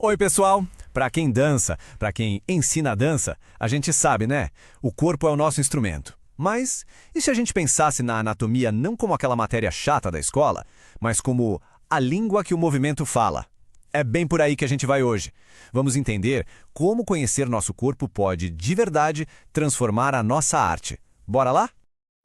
Oi, pessoal! Para quem dança, para quem ensina a dança, a gente sabe, né? O corpo é o nosso instrumento. Mas e se a gente pensasse na anatomia não como aquela matéria chata da escola, mas como a língua que o movimento fala? É bem por aí que a gente vai hoje. Vamos entender como conhecer nosso corpo pode, de verdade, transformar a nossa arte. Bora lá?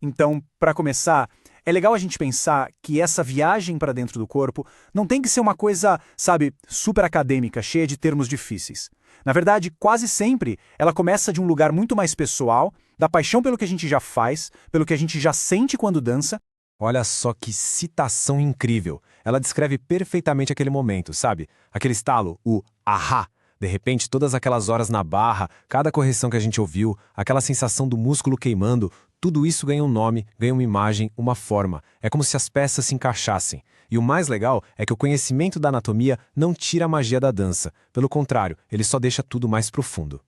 Então, para começar, é legal a gente pensar que essa viagem para dentro do corpo não tem que ser uma coisa, sabe, super acadêmica, cheia de termos difíceis. Na verdade, quase sempre ela começa de um lugar muito mais pessoal, da paixão pelo que a gente já faz, pelo que a gente já sente quando dança. Olha só que citação incrível. Ela descreve perfeitamente aquele momento, sabe? Aquele estalo, o ahá. De repente, todas aquelas horas na barra, cada correção que a gente ouviu, aquela sensação do músculo queimando, tudo isso ganha um nome, ganha uma imagem, uma forma. É como se as peças se encaixassem. E o mais legal é que o conhecimento da anatomia não tira a magia da dança. Pelo contrário, ele só deixa tudo mais profundo.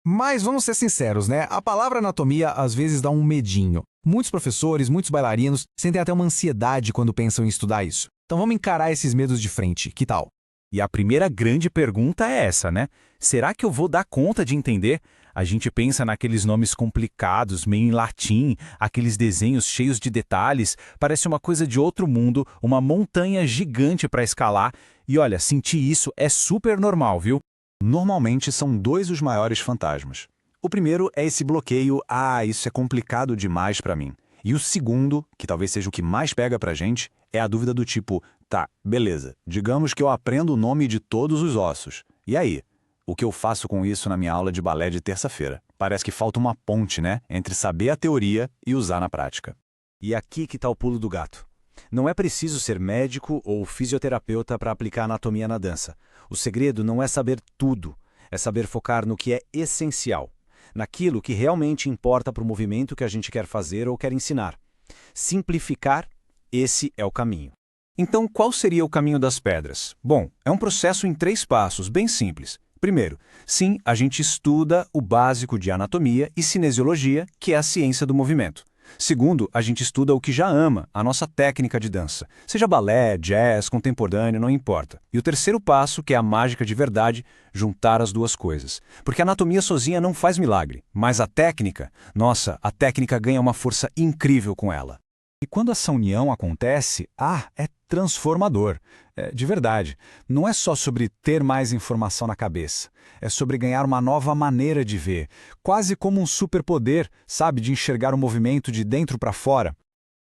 Mas vamos ser sinceros, né? A palavra anatomia às vezes dá um medinho. Muitos professores, muitos bailarinos sentem até uma ansiedade quando pensam em estudar isso. Então vamos encarar esses medos de frente, que tal? E a primeira grande pergunta é essa, né? Será que eu vou dar conta de entender? A gente pensa naqueles nomes complicados, meio em latim, aqueles desenhos cheios de detalhes, parece uma coisa de outro mundo, uma montanha gigante para escalar. E olha, sentir isso é super normal, viu? Normalmente são dois os maiores fantasmas. O primeiro é esse bloqueio, isso é complicado demais para mim. E o segundo, que talvez seja o que mais pega pra gente, é a dúvida do tipo, tá, beleza, digamos que eu aprendo o nome de todos os ossos. E aí? O que eu faço com isso na minha aula de balé de terça-feira? Parece que falta uma ponte, né, entre saber a teoria e usar na prática. E aqui que tá o pulo do gato. Não é preciso ser médico ou fisioterapeuta para aplicar anatomia na dança. O segredo não é saber tudo, é saber focar no que é essencial, naquilo que realmente importa para o movimento que a gente quer fazer ou quer ensinar. Simplificar, esse é o caminho. Então, qual seria o caminho das pedras? Bom, é um processo em 3 passos, bem simples. Primeiro, sim, a gente estuda o básico de anatomia e cinesiologia, que é a ciência do movimento. Segundo, a gente estuda o que já ama, a nossa técnica de dança. Seja balé, jazz, contemporâneo, não importa. E o terceiro passo, que é a mágica de verdade, juntar as duas coisas. Porque a anatomia sozinha não faz milagre, mas a técnica, nossa, a técnica ganha uma força incrível com ela. E quando essa união acontece, é transformador. De verdade. Não é só sobre ter mais informação na cabeça. É sobre ganhar uma nova maneira de ver. Quase como um superpoder, sabe, de enxergar o movimento de dentro para fora.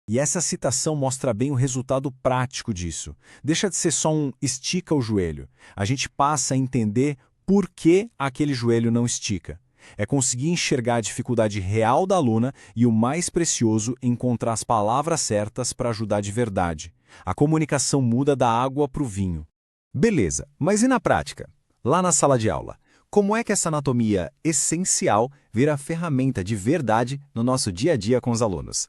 E essa citação mostra bem o resultado prático disso. Deixa de ser só um estica o joelho. A gente passa a entender por que aquele joelho não estica. É conseguir enxergar a dificuldade real da aluna e o mais precioso, encontrar as palavras certas para ajudar de verdade. A comunicação muda da água para o vinho. Beleza, mas e na prática? Lá na sala de aula, como é que essa anatomia essencial vira ferramenta de verdade no nosso dia a dia com os alunos?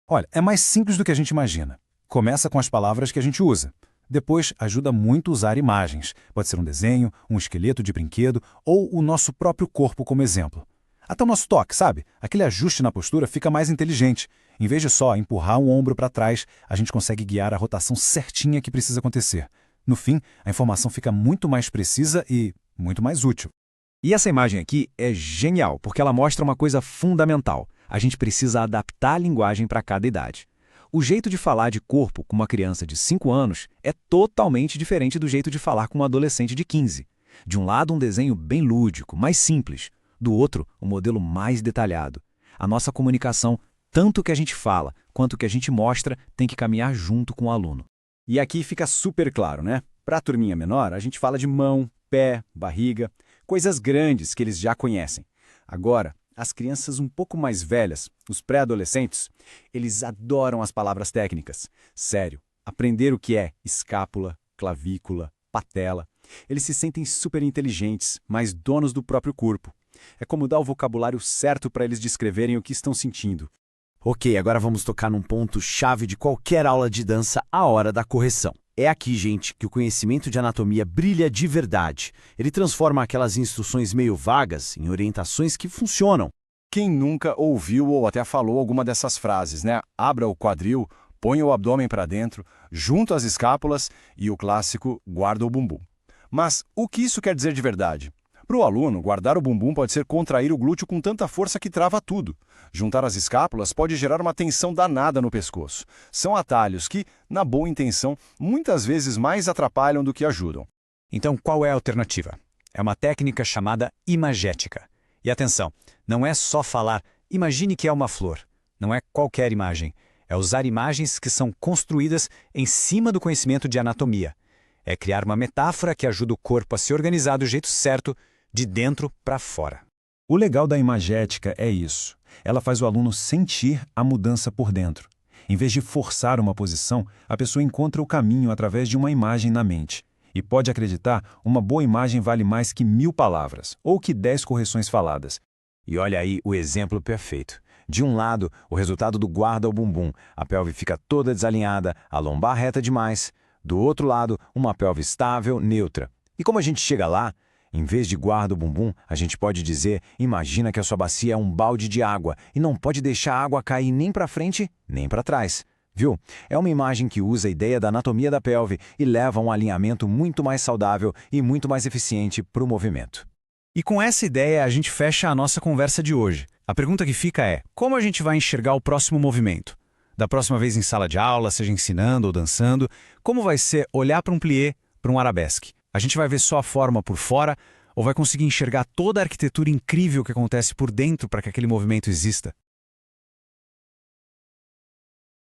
Olha, é mais simples do que a gente imagina. Começa com as palavras que a gente usa. Depois, ajuda muito usar imagens. Pode ser um desenho, um esqueleto de brinquedo ou o nosso próprio corpo como exemplo. Até o nosso toque, sabe? Aquele ajuste na postura fica mais inteligente. Em vez de só empurrar um ombro para trás, a gente consegue guiar a rotação certinha que precisa acontecer. No fim, a informação fica muito mais precisa e muito mais útil. E essa imagem aqui é genial, porque ela mostra uma coisa fundamental. A gente precisa adaptar a linguagem para cada idade. O jeito de falar de corpo com uma criança de 5 anos é totalmente diferente do jeito de falar com um adolescente de 15. De um lado, um desenho bem lúdico, mais simples. Do outro, um modelo mais detalhado. A nossa comunicação, tanto o que a gente fala quanto o que a gente mostra, tem que caminhar junto com o aluno. E aqui fica super claro, né? Para a turminha menor, a gente fala de mão, pé, barriga, coisas grandes que eles já conhecem. Agora, as crianças um pouco mais velhas, os pré-adolescentes, eles adoram as palavras técnicas. Sério, aprender o que é escápula, clavícula, patela. Eles se sentem super inteligentes, mas donos do próprio corpo. É como dar o vocabulário certo para eles descreverem o que estão sentindo. Ok, agora vamos tocar num ponto-chave de qualquer aula de dança, a hora da correção. É aqui, gente, que o conhecimento de anatomia brilha de verdade. Ele transforma aquelas instruções meio vagas em orientações que funcionam. Quem nunca ouviu ou até falou alguma dessas frases, né? Abra o quadril, ponha o abdômen para dentro, junta as escápulas e o clássico guarda o bumbum. Mas o que isso quer dizer de verdade? Para o aluno, guardar o bumbum pode ser contrair o glúteo com tanta força que trava tudo. Juntar as escápulas pode gerar uma tensão danada no pescoço. São atalhos que, na boa intenção, muitas vezes mais atrapalham do que ajudam. Então, qual é a alternativa? É uma técnica chamada imagética. E atenção, não é só falar, imagine que é uma flor. Não é qualquer imagem. É usar imagens que são construídas em cima do conhecimento de anatomia. É criar uma metáfora que ajuda o corpo a se organizar do jeito certo, de dentro para fora. O legal da imagética é isso. Ela faz o aluno sentir a mudança por dentro. Em vez de forçar uma posição, a pessoa encontra o caminho através de uma imagem na mente. E pode acreditar, uma boa imagem vale mais que 1000 palavras, ou que 10 correções faladas. E olha aí o exemplo perfeito. De um lado, o resultado do guarda o bumbum. A pelve fica toda desalinhada, a lombar reta demais. Do outro lado, uma pelve estável, neutra. E como a gente chega lá? Em vez de guarda o bumbum, a gente pode dizer, imagina que a sua bacia é um balde de água e não pode deixar a água cair nem para frente, nem para trás. Viu? É uma imagem que usa a ideia da anatomia da pelve e leva a um alinhamento muito mais saudável e muito mais eficiente para o movimento. E com essa ideia, a gente fecha a nossa conversa de hoje. A pergunta que fica é, como a gente vai enxergar o próximo movimento? Da próxima vez em sala de aula, seja ensinando ou dançando, como vai ser olhar para um plié, para um arabesque? A gente vai ver só a forma por fora ou vai conseguir enxergar toda a arquitetura incrível que acontece por dentro para que aquele movimento exista?